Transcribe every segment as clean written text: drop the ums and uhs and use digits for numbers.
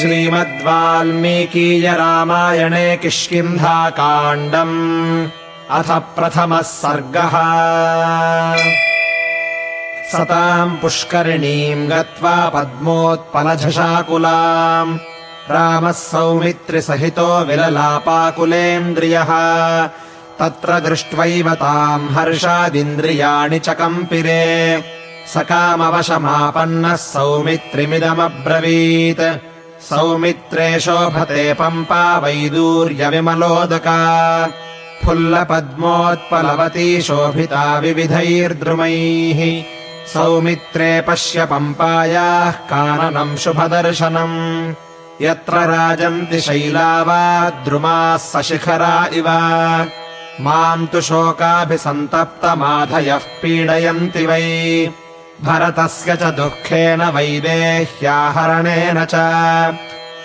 श्रीमद्वाल्मीकीय रामायणे किष्किन्धाकाण्डम् अथ प्रथमः सर्गः। सताम् पुष्करिणीम् गत्वा पद्मोत्पलझषाकुलाम् रामः सौमित्रिसहितो विललापाकुलेन्द्रियः। तत्र दृष्ट्वैव ताम् हर्षादिन्द्रियाणि च कम्पिरे। सकामवशमापन्नः सौमित्रिमिदमब्रवीत्। सौमित्रे शोभते पम्पा वैदूर्यविमलोदका। फुल्लपद्मोत्पलवती शोभिता विविधैर्द्रुमैः। सौमित्रे पश्य पम्पायाः काननम् शुभदर्शनम्। यत्र राजन्ति शैलावा द्रुमाः सशिखरा इव। माम् तु शोकाभिसन्तप्तमाधयः पीडयन्ति वै। भरतस्य च दुःखेन वैदेह्याहरणेन च।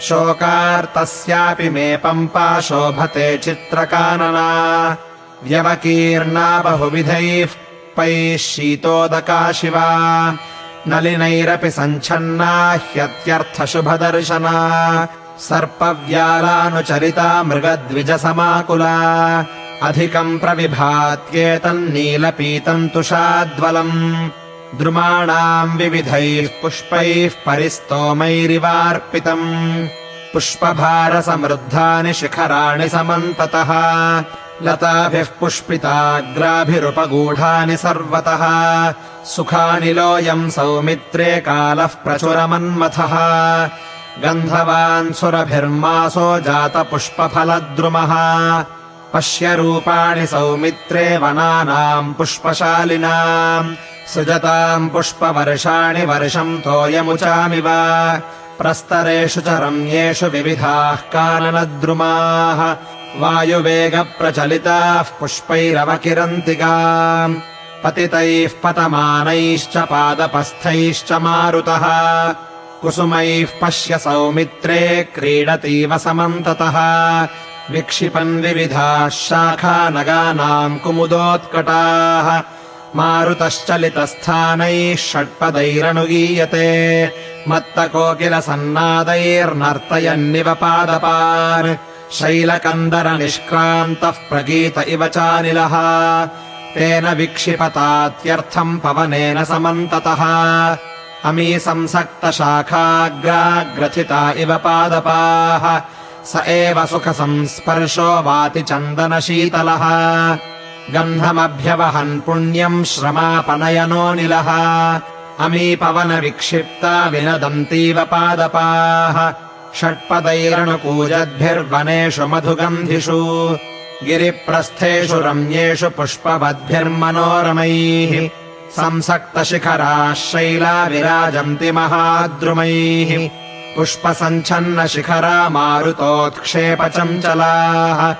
शोकार्तस्यापि मे पम्पा शोभते चित्रकानना। व्यवकीर्णा बहुविधैः पैः शीतोदका शिवा। नलिनैरपि सञ्छन्ना ह्यत्यर्थशुभदर्शना। सर्पव्यालानुचरिता मृगद्विजसमाकुला। अधिकम् प्रविभात्येतन्नीलपीतम् तुषाद्वलम्। द्रुमाणाम् विविधैः पुष्पैः परिस्तोमैरिवार्पितम्। पुष्पभारसमृद्धानि शिखराणि समन्ततः। लताभिः पुष्पिताग्राभिरुपगूढानि सर्वतः। सुखानिलोऽयम् सौमित्रे कालः प्रचुरमन्मथः। गन्धवान् सुरभिर्मासो जातपुष्पफलद्रुमः। पश्य रूपाणि सौमित्रे वनानाम् पुष्पशालिनाम्। सृजताम् पुष्पवर्षाणि वर्षम् तोयमुचामिव। प्रस्तरेषु च रम्येषु विविधाः काननद्रुमाः। वायुवेगप्रचलिताः पुष्पैरवकिरन्तिकाम्। पतितैः पतमानैश्च पादपस्थैश्च मारुतः। कुसुमैः पश्य सौमित्रे क्रीडतीव समन्ततः। विक्षिपन् विविधाः शाखा नगानाम् कुमुदोत्कटाः। मारुतश्चलितस्थानैः षट्पदैरनुगीयते। मत्तकोकिलसन्नादैर्नर्तयन्निव पादपान्। शैलकन्दरनिष्क्रान्तः प्रगीत इव चानिलः। तेन विक्षिपतात्यर्थम् पवनेन समन्ततः। अमीसंसक्तशाखाग्राग्रथिता इव पादपाः। स एव सुखसंस्पर्शो वाति चन्दनशीतलः। गन्धमभ्यवहन् पुण्यम् श्रमापनयनोऽनिलः। अमीपवनविक्षिप्ता विनदन्तीव पादपाः। षट्पदैरणुकूजद्भिर्वनेषु मधुगन्धिषु। गिरिप्रस्थेषु रम्येषु पुष्पवद्भिर्मनोरमैः। संसक्तशिखराः शैला विराजन्ति महाद्रुमैः। पुष्पसञ्छन्नशिखरा मारुतोत्क्षेपचञ्चलाः।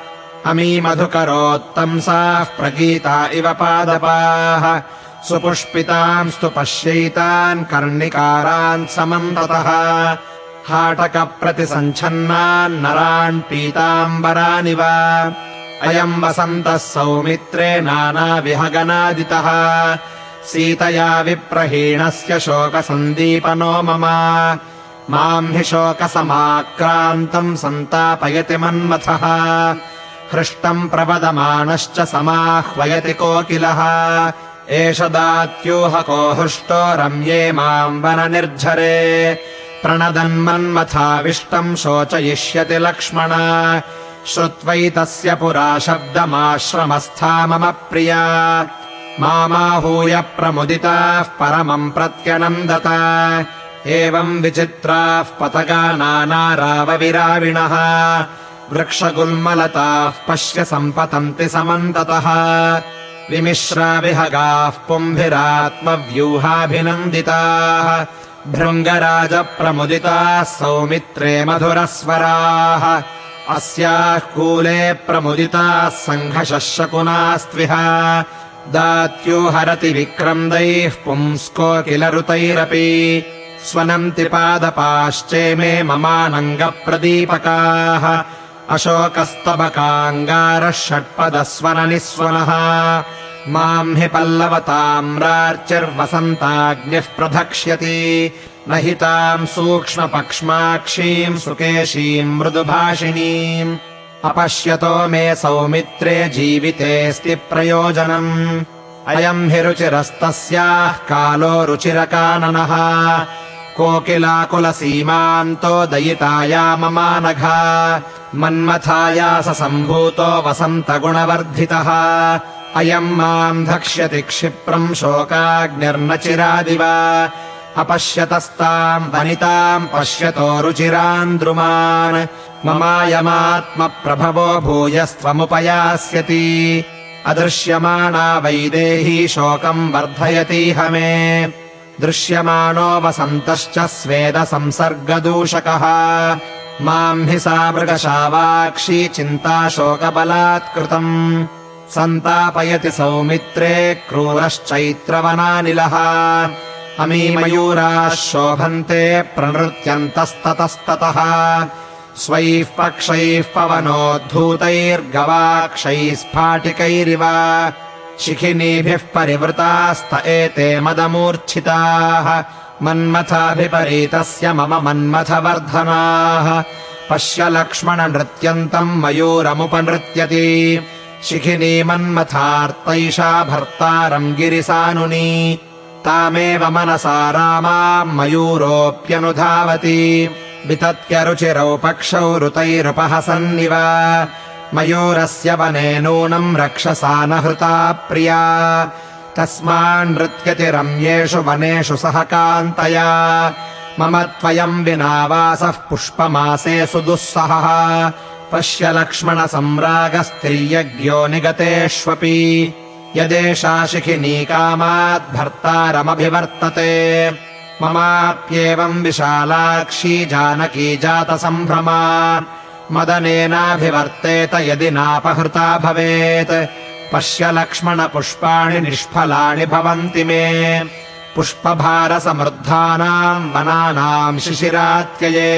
अमीमधुकरोत्तंसाः प्रगीता इव पादपाः। सुपुष्पितांस्तु पश्यैतान् कर्णिकारान् समन्ततः। हाटकप्रतिसञ्छन्नान् नरान् पीताम्बरानिव। अयम् वसन्तः सौमित्रे नानाविहगनादितः। सीतया विप्रहीणस्य शोकसन्दीपनो मम। माम् हि शोकसमाक्रान्तम् सन्तापयति मन्मथः। हृष्टम् प्रवदमानश्च समाह्वयति कोकिलः। एष दात्यूहको हृष्टो रम्ये माम् वननिर्झरे। प्रणदन्मन्मथाविष्टम् शोचयिष्यति लक्ष्मण। श्रुत्वैतस्य पुरा शब्दमाश्रमस्था मम प्रिया। मामाहूय प्रमुदिताः परमम् प्रत्यनन्दत। एवम् विचित्राः पतगा नानारावविराविणः। वृक्षगुल्मलताः पश्य सम्पतन्ति समन्ततः। विमिश्रा विहगाः पुम्भिरात्मव्यूहाभिनन्दिताः। भृङ्गराजप्रमुदिताः सौमित्रे मधुरस्वराः। अस्याः कूले प्रमुदिताः सङ्घशशकुनास्त्विह। दात्यो हरति विक्रन्दैः पुंस्कोकिलरुतैरपि। स्वनन्ति पादपाश्चेमे ममानङ्गप्रदीपकाः। अशोकस्तबकाङ्गारः षट्पदस्वननिस्वनः। माम् हि पल्लवताम्रार्चिर्वसन्ताग्निः प्रधक्ष्यति न हि ताम् सूक्ष्मपक्ष्माक्षीम् सुकेशीम् मृदुभाषिणीम् अपश्यतो मे सौमित्रे जीवितेऽस्ति प्रयोजनम् अयम् हि रुचिरस्तस्याः कालो रुचिरकाननः कोकिलाकुलसीमान्तो दयिताया ममानघा मन्मथाया स सम्भूतो वसन्तगुणवर्धितः अयम् माम् धक्ष्यति क्षिप्रम् शोकाग्निर्न चिरादिव अपश्यतस्ताम् वनिताम् पश्यतो रुचिरान् द्रुमान् ममायमात्मप्रभवो भूयस्त्वमुपयास्यति अदृश्यमाना वैदेही शोकम् वर्धयतीह मे दृश्यमानो वसन्तश्च स्वेदसंसर्गदूषकः माम् हि सा मृगशावाक्षी चिन्ताशोकबलात्कृतम् सन्तापयति सौमित्रे क्रूरश्चैत्रवनानिलः अमीमयूराः शोभन्ते प्रनृत्यन्तस्ततस्ततः स्वैः पक्षैः पवनोद्धूतैर्गवाक्षैः स्फाटिकैरिव शिखिनीभिः परिवृतास्त एते मदमूर्च्छिताः मन्मथाभिपरीतस्य मम मन्मथवर्धनाः पश्य लक्ष्मण नृत्यन्तम् मयूरमुपनृत्यति शिखिनी मन्मथार्तैषा भर्तारम् गिरिसानुनी तामेव मनसा रामाम् मयूरोऽप्यनुधावति वितत्यरुचिरौ पक्षौ ऋतैरुपहसन्निव मयूरस्य वने नूनम् रक्षसा न हृता प्रिया तस्मान्नृत्यति रम्येषु वनेषु सह कान्तया मम त्वयम् विना वासः पुष्पमासेषु दुःसहः पश्य लक्ष्मण सम्रागस्तिर्यज्ञो निगतेष्वपि यदेषा शिखिनी कामात् भर्तारमभिवर्तते ममाप्येवम् विशालाक्षी जानकी जातसम्भ्रमा मदनेनाभिवर्तेत यदि नापहृता भवेत् पश्य लक्ष्मण पुष्पाणि निष्फलानि भवन्ति मे पुष्पभारसमृद्धानाम् वनानाम् शिशिरात्यये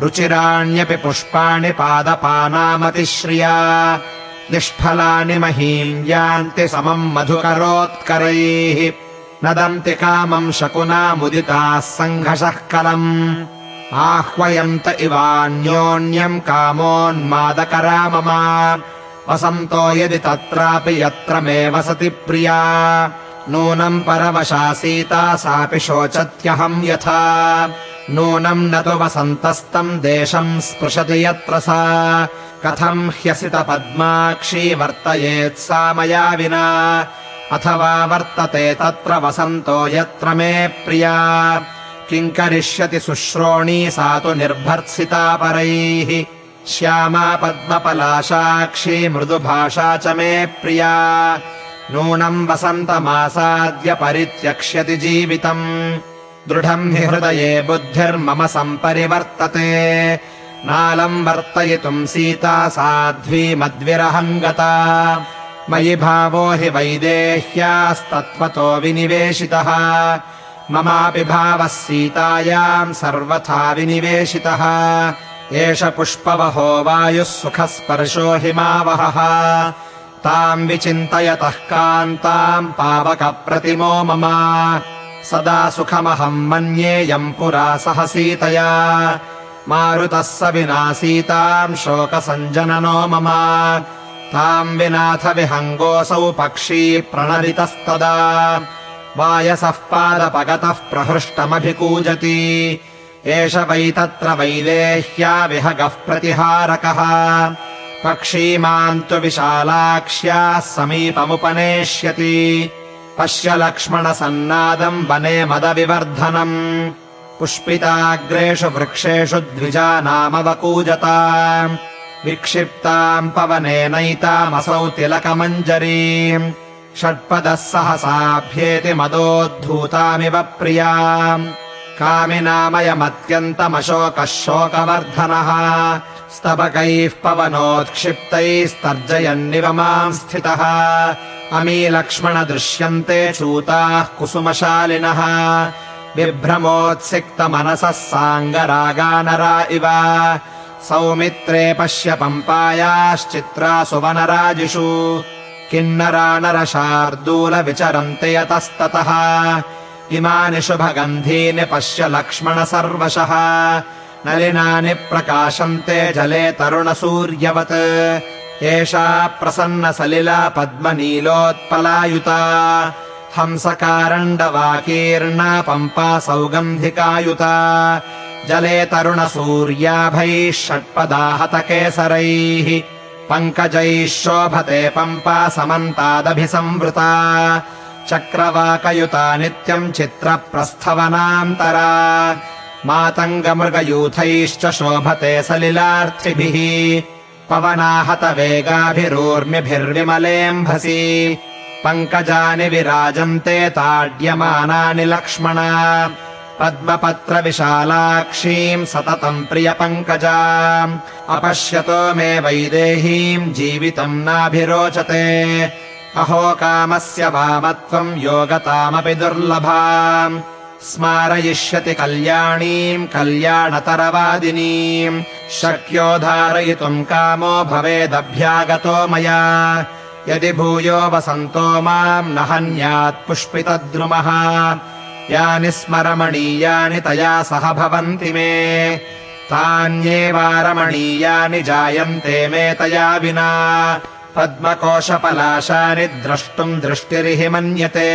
रुचिराण्यपि पुष्पाणि पादपानामतिश्रिया निष्फलानि महीम् यान्ति समम् मधुकरोत्करैः नदन्ति कामम् शकुनामुदिताः सङ्घषः कलम् आह्वयन्त इवान्योन्यम् कामोन्मादकरा मम वसन्तो यदि तत्रापि यत्र मे वसति प्रिया नूनम् परवशा सीता सापि शोचत्यहम् यथा नूनम् न तु वसन्तस्तम् देशम् स्पृशति यत्र सा कथम् ह्यसितपद्माक्षी वर्तयेत् सा मया विना अथवा वर्तते तत्र वसन्तो यत्र मे प्रिया किम् करिष्यति शुश्रोणी सा तु निर्भर्त्सिता परैः श्यामा पद्मपलाशाक्षी मृदुभाषा च मे प्रिया नूनम् वसन्तमासाद्य परित्यक्ष्यति जीवितम् दृढम् हि हृदये बुद्धिर्मम सम्परिवर्तते नालम् वर्तयितुम् सीता साध्वी मद्विरहम् गता मयि भावो हि वैदेह्यास्तत्त्वतो विनिवेशितः ममापि भावः सीतायाम् सर्वथा विनिवेशितः एष पुष्पवहो वायुः सुखस्पर्शो हिमावहः ताम् विचिन्तयतः कान्ताम् पावकप्रतिमो मम सदा सुखमहम् मन्येयम् पुरा सह सीतया मारुतः स विना सीताम् शोकसञ्जननो मम ताम् विनाथ विहङ्गोऽसौ पक्षी प्रणलितस्तदा वायसः पादपगतः प्रहृष्टमभिकूजति एष वै तत्र वैदेह्या विहगः प्रतिहारकः पक्षीमान् तु विशालाक्ष्याः समीपमुपनेष्यति पश्य लक्ष्मणसन्नादम् वने मदविवर्धनम् पुष्पिताग्रेषु वृक्षेषु द्विजानामवकूजता विक्षिप्ताम् पवनेनैतामसौ तिलकमञ्जरीम् षट्पदः सहसाभ्येति मदोद्धूतामिव प्रियाम् कामिनामयमत्यन्तमशोकः शोकवर्धनः स्तबकैः पवनोत्क्षिप्तैस्तर्जयन्निव माम् स्थितः अमी लक्ष्मण दृश्यन्ते चूताः कुसुमशालिनः बिभ्रमोत्सिक्तमनसः साङ्गरागानरा इव सौमित्रे पश्य पम्पायाश्चित्रासु वनराजिषु किन्नरा नरशार्दूल विचरन्ति यतस्ततः इमानि शुभगन्धीनि पश्य लक्ष्मण सर्वशः नलिनानि प्रकाशन्ते जले तरुणसूर्यवत् एषा प्रसन्नसलिला पद्मनीलोत्पलायुता हंसकारण्डवाकीर्णा पम्पा सौगन्धिकायुता जले तरुणसूर्याभैः षट्पदाहतकेसरैः पङ्कजैः शोभते पम्पा समन्तादभिसंवृता चक्रवाकयुता नित्यम् चित्रप्रस्थवनान्तरा मातङ्गमृगयूथैश्च शोभते सलिलार्थिभिः पवनाहतवेगाभिरूर्मिभिर्विमलेऽम्भसि पङ्कजानि विराजन्ते ताड्यमानानि लक्ष्मण पद्मपत्रविशालाक्षीम् सततम् प्रियपङ्कजाम् अपश्यतो मे वैदेहीम् जीवितम् नाभिरोचते अहो कामस्य वामत्वम् योगतामपि दुर्लभाम् स्मारयिष्यति कल्याणीम् कल्याणतरवादिनीम् शक्यो धारयितुम् कामो भवेदभ्यागतो मया यदि भूयो वसन्तो माम् न हन्यात् पुष्पितद्रुमः यानि स्मरमणीयानि तया सह भवन्ति मे तान्येवारमणीयानि जायन्ते मे तया विना पद्मकोशपलाशानि द्रष्टुम् दृष्टिरिहि मन्यते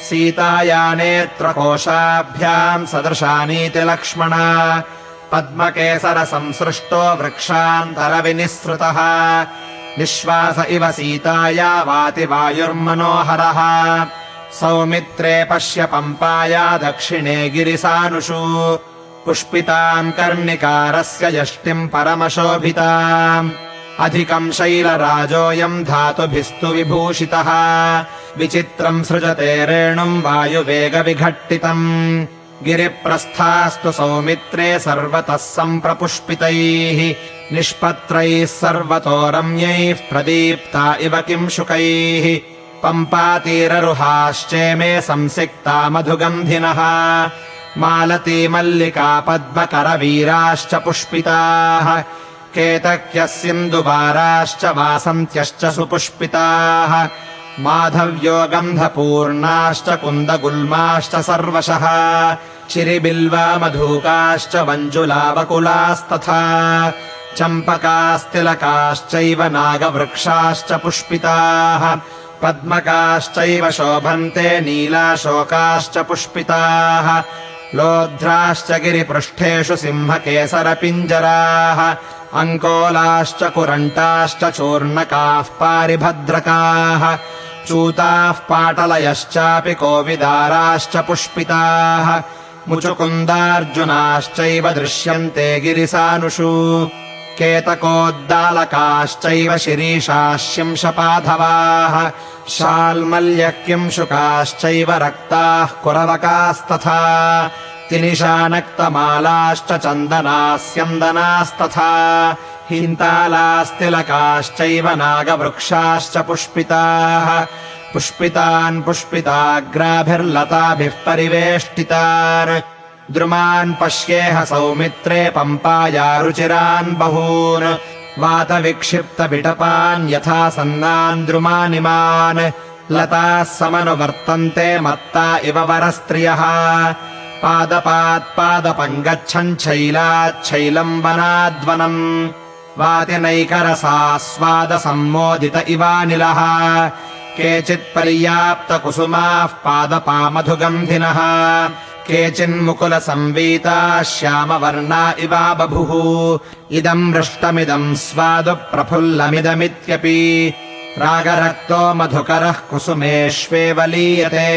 सीताया नेत्रकोशाभ्याम् सदृशानीति लक्ष्मण पद्मकेसरसंसृष्टो वृक्षान्तरविनिःसृतः निःश्वास इव सीताया वाति वायुर्मनोहरः सौमित्रे पश्य पम्पाया दक्षिणे गिरिसानुषु पुष्पिताम् कर्णिकारस्य यष्टिम् परमशोभिताम् अधिकम् शैलराजोऽयम् धातुभिस्तु विभूषितः विचित्रम् सृजते रेणुम् वायुवेगविघट्टितम् गिरिप्रस्थास्तु सौमित्रे सर्वतः सम्प्रपुष्पितैः निष्पत्रैः सर्वतो रम्यैः प्रदीप्ता इव किंशुकैः पम्पातीररुहाश्चेमे संसिक्ता मधुगन्धिनः मालती मल्लिका पद्मकरवीराश्च पुष्पिताः केतक्यस्सिन्दुवाराश्च वासन्त्यश्च सुपुष्पिताः माधव्यो गन्धपूर्णाश्च कुन्दगुल्माश्च सर्वशः चिरिबिल्वा मधुकाश्च मञ्जुलावकुलास्तथा चम्पकास्तिलकाश्चैव नागवृक्षाश्च पुष्पिताः पद्मकाश्चैव शोभन्ते नीलाशोकाश्च पुष्पिताः लोध्राश्च गिरिपृष्ठेषु सिंहकेसरपिञ्जराः अङ्कोलाश्च कुरण्टाश्च चूर्णकाः पारिभद्रकाः चूताः पाटलयश्चापि कोविदाराश्च पुष्पिताः मुचुकुन्दार्जुनाश्चैव दृश्यन्ते गिरिसानुषु केतकोद्दालकाश्चैव शिरीषाः शिंशपाधवाः शाल्मल्यकिंशुकाश्चैव रक्ताः कुरवकास्तथा तिनिशानक्तमालाश्च चन्दनाः स्यन्दनास्तथा हिन्तालास्तिलकाश्चैव नागवृक्षाश्च पुष्पिताः पुष्पितान् पुष्पिताग्राभिर्लताभिः परिवेष्टितान् द्रुमान् पश्येह सौमित्रे पम्पाया रुचिरान् बहून् वातविक्षिप्तविटपान् यथा सन्नान् द्रुमानिमान् लताः समनुवर्तन्ते मत्ता इव वरस्त्रियः पादपात्पादपम् गच्छन् शैलाच्छैलम् वनाद्वनम् वातिनैकरसास्वादसम्मोदित इवानिलः केचित्पर्याप्तकुसुमाः पादपामधुगन्धिनः केचिन्मुकुलसंवीताः श्यामवर्णा इवा बभुः इदम् मृष्टमिदम् स्वादु प्रफुल्लमिदमित्यपि रागरक्तो मधुकरः कुसुमेष्वेव लीयते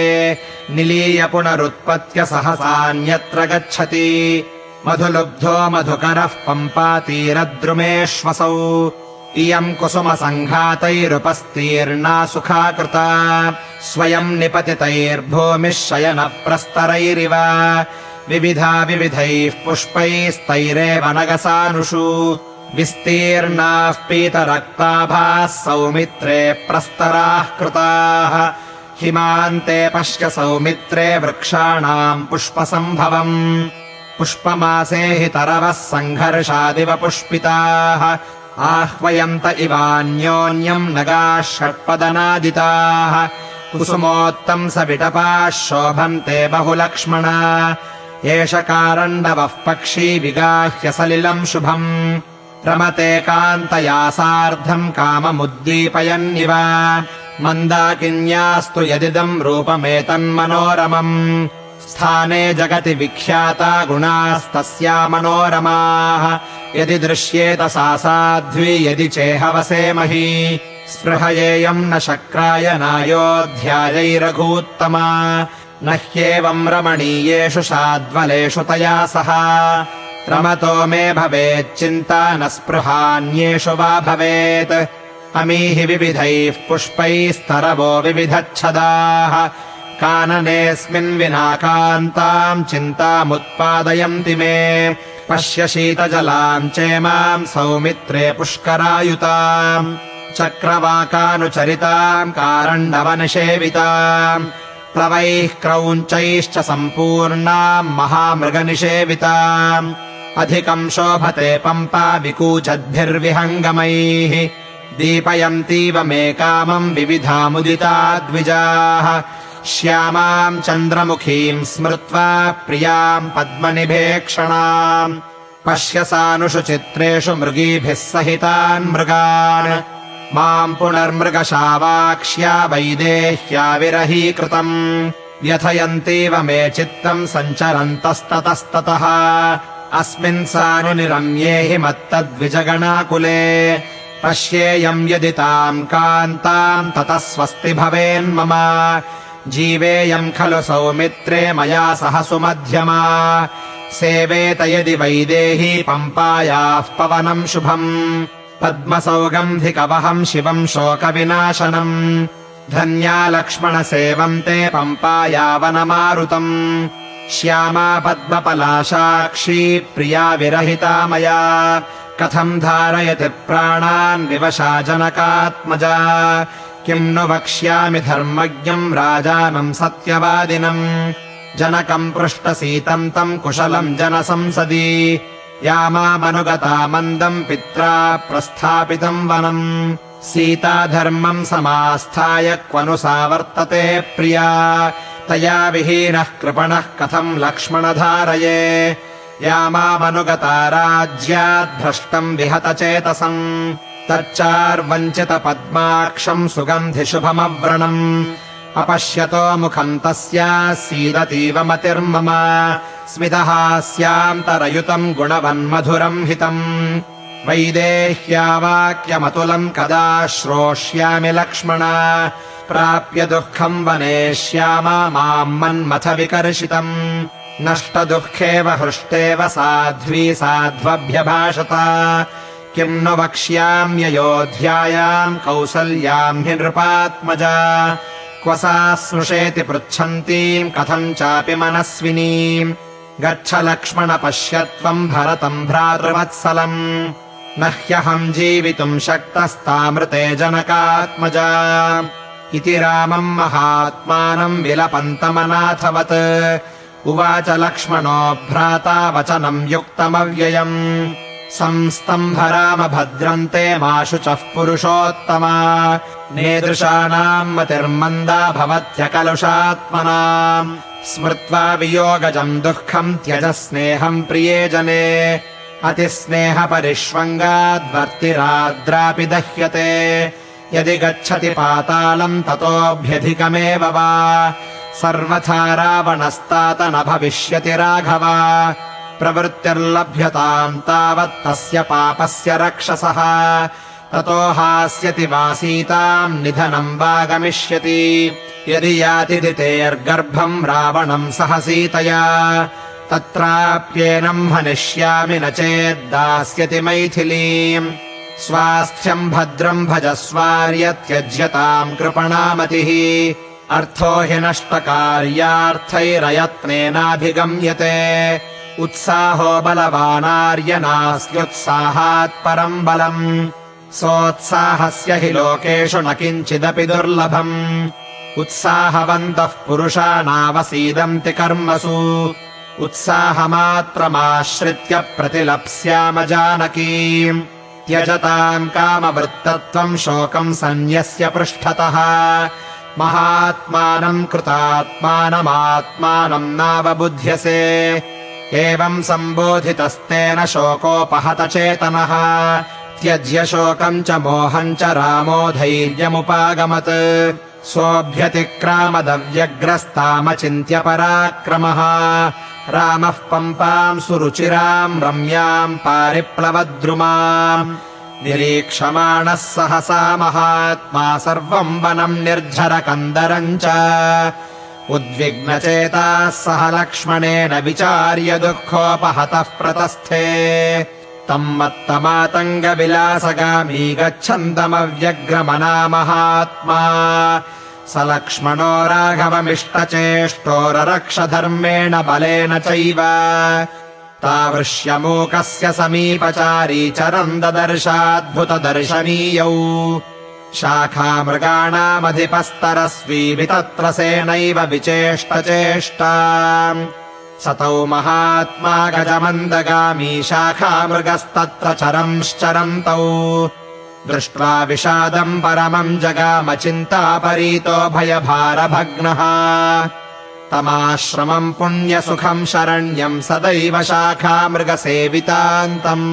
निलीय पुनरुत्पत्य सहसान्यत्र गच्छति मधुलुब्धो मधुकरः पम्पातीरद्रुमेष्वसौ इयम् कुसुमसङ्घातैरुपस्तीर्णा सुखाकृता स्वयम् निपतितैर्भूमिः शयनप्रस्तरैरिव विविधा विविधैः पुष्पैस्तैरेव नगसानुषु विस्तीर्णाः पीतरक्ताभाः सौमित्रे प्रस्तराः कृताः हिमान्ते पश्य सौमित्रे वृक्षाणाम् पुष्पसम्भवम् पुष्पमासे हि तरवः सङ्घर्षादिव पुष्पिताः आह्वयन्त इवान्योन्यम् नगाः षट्पदनादिताः कुसुमोत्तंसविटपाः शोभन्ते बहुलक्ष्मणा एष कारण्डवः पक्षी विगाह्य सलिलम् शुभम् रमते कान्तया सार्धम् काममुद्दीपयन्निव मन्दाकिन्यास्तु यदिदम् रूपमेतन्मनोरमम् स्थाने जगति विख्याता गुणास्तस्या मनोरमाः यदि दृश्येत सा साध्वी यदि चेहवसेमहि स्पृहयेयम् न शक्राय नायोऽध्यायैरघूत्तमा न ह्येवम् रमणीयेषु शाद्वलेषु तया सह रमतो मे भवेच्चिन्ता न स्पृहान्येषु वा भवेत् अमीहि विविधैः पुष्पैस्तरवो विविधच्छदाः काननेऽस्मिन् विना कान्ताम् चिन्तामुत्पादयन्ति मे पश्य शीतजलाम् चेमाम् सौमित्रे पुष्करायुताम् चक्रवाकानुचरिताम् कारण्डवनिषेविताम् प्लवैः क्रौञ्चैश्च सम्पूर्णाम् महामृगनिषेविताम् अधिकम् शोभते पम्पा विकूचद्भिर्विहङ्गमैः दीपयन्तीव मे कामम् विविधामुदिता द्विजाः श्यामाम् चन्द्रमुखीम् स्मृत्वा प्रियाम् पद्मनिभेक्षणाम् पश्य सानुषु चित्रेषु मृगीभिः सहितान् मृगान् माम् पुनर्मृगशावाक्ष्या वैदेह्या विरहीकृतम् व्यथयन्तीव मे चित्तम् सञ्चरन्तस्ततस्ततः अस्मिन् सानुनिरम्ये हि मत्तद्विजगणाकुले पश्येयम् यदि ताम् कान्ताम् ततः स्वस्ति भवेन्मम जीवेयम् खलु सौमित्रे मया सह सुमध्यमा सेवेत यदि वैदेही पम्पायाः पवनम् शुभम् पद्मसौगन्धिकवहम् शिवम् शोकविनाशनम् धन्या लक्ष्मणसेवन्ते पम्पायावनमारुतम् श्यामा पद्मपलाशाक्षी प्रिया विरहिता मया कथम् धारयति प्राणान् विवशा जनकात्मजा किम् नु वक्ष्यामि धर्मज्ञम् राजानम् सत्यवादिनम् जनकम् पृष्टसीतम् तम् कुशलम् जनसंसदि यामामनुगता मन्दम् पित्रा प्रस्थापितम् वनम् सीता धर्मम् समास्थाय क्वनु सा वर्तते प्रिया तया विहीनः कृपणः कथम् लक्ष्मण धारये यामामनुगता राज्याद्भ्रष्टम् विहतचेतसम् तच्चार्वञ्चितपद्माक्षम् सुगन्धिशुभमव्रणम् अपश्यतो मुखम् तस्याः सीदतीव मतिर्मम स्मितहास्यान्तरयुतम् गुणवन्मधुरम् हितम् वैदेह्या वाक्यमतुलम् कदा श्रोष्यामि लक्ष्मण प्राप्य दुःखम् वने श्यामा माम् मन्मथ विकर्षितम् नष्टदुःखेव हृष्टेव साध्वी साध्वभ्यभाषत किम् नु वक्ष्याम्ययोध्यायाम् कौसल्याम् हि नृपात्मजा क्व सा स्नुषेति पृच्छन्तीम् कथम् चापि मनस्विनीम् गच्छ लक्ष्मण पश्य त्वम् भरतम् भ्रातृवत्सलम् न ह्यहम् जीवितुम् शक्तस्तामृते जनकात्मजा इति रामम् महात्मानम् विलपन्तमनाथवत् उवाच लक्ष्मणो भ्राता वचनम् युक्तमव्ययम् संस्तम्भ राम भद्रन्ते माशुचः पुरुषोत्तमा नेदृशानाम् मतिर्मन्दा भवत्यकलुषात्मनाम् स्मृत्वा वियोगजम् दुःखम् त्यज स्नेहम् प्रिये जने अतिस्नेहपरिष्वङ्गाद्वर्तिराद्रापि दह्यते यदि गच्छति पातालम् ततोऽभ्यधिकमेव वा सर्वथा रावणस्तात न भविष्यति राघव प्रवृत्तिर्लभ्यताम् तावत् तस्य पापस्य रक्षसः ततो हास्यति वा सीताम् निधनम् वा गमिष्यति यदि याति दितेर्गर्भम् रावणम् सह सीतया तत्राप्येनम् हनिष्यामि न चेद्दास्यति मैथिलीम् स्वास्थ्यम् भद्रम् भजस्वार्य त्यज्यताम् कृपणामतिः अर्थो हि नष्टकार्यार्थैरयत्नेनाधिगम्यते उत्साहो बलवानार्य नास्त्युत्साहात् परम् बलम् सोत्साहस्य हि लोकेषु न किञ्चिदपि दुर्लभम् उत्साहवन्तः पुरुषा नावसीदन्ति कर्मसु उत्साहमात्रमाश्रित्य प्रतिलप्स्याम जानकीम् त्यजताम् कामवृत्तत्वम् शोकम् सन्न्यस्य पृष्ठतः महात्मानम् कृतात्मानमात्मानम् नावबुध्यसे एवम् सम्बोधितस्तेन शोकोपहतचेतनः त्यज्य शोकम् च मोहम् च रामो धैर्यमुपागमत् सोऽभ्यतिक्रामदव्यग्रस्तामचिन्त्य पराक्रमः रामः पम्पाम् सुरुचिराम् रम्याम् पारिप्लवद्रुमाम् निरीक्षमाणः सहसा महात्मा सर्वम् वनम् निर्झरकन्दरम् च उद्विग्नचेताः सह लक्ष्मणेन विचार्य दुःखोपहतः प्रतस्थे तम् मत्तमातङ्गविलासगामी गच्छन्तमव्यग्रमना महात्मा स लक्ष्मणो राघवमिष्टचेष्टो ररक्ष धर्मेण बलेन चैव तावृष्यमूकस्य समीपचारी चरम् ददर्शाद्भुतदर्शनीयौ शाखामृगाणामधिपस्तरस्वी वितत्रसेनैव विचेष्टचेष्टा सतौ महात्मा गजमन्दगामी शाखामृगस्तत्र चरंश्चरन्तौ दृष्ट्वा विषादम् परमम् जगाम चिन्तापरीतो भयभारभग्नः तमाश्रमम् पुण्यसुखम् शरण्यम् सदैव शाखामृगसेवितान्तम्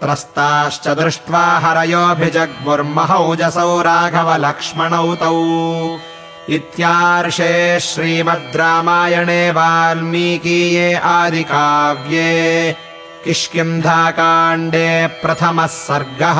त्रस्ताश्च दृष्ट्वा हरयोऽभिजग्मुर्महौजसौ राघवलक्ष्मणौ तौ इत्यार्षे श्रीमद् रामायणे वाल्मीकीये आदिकाव्ये किष्किन्धाकाण्डे प्रथमः सर्गः।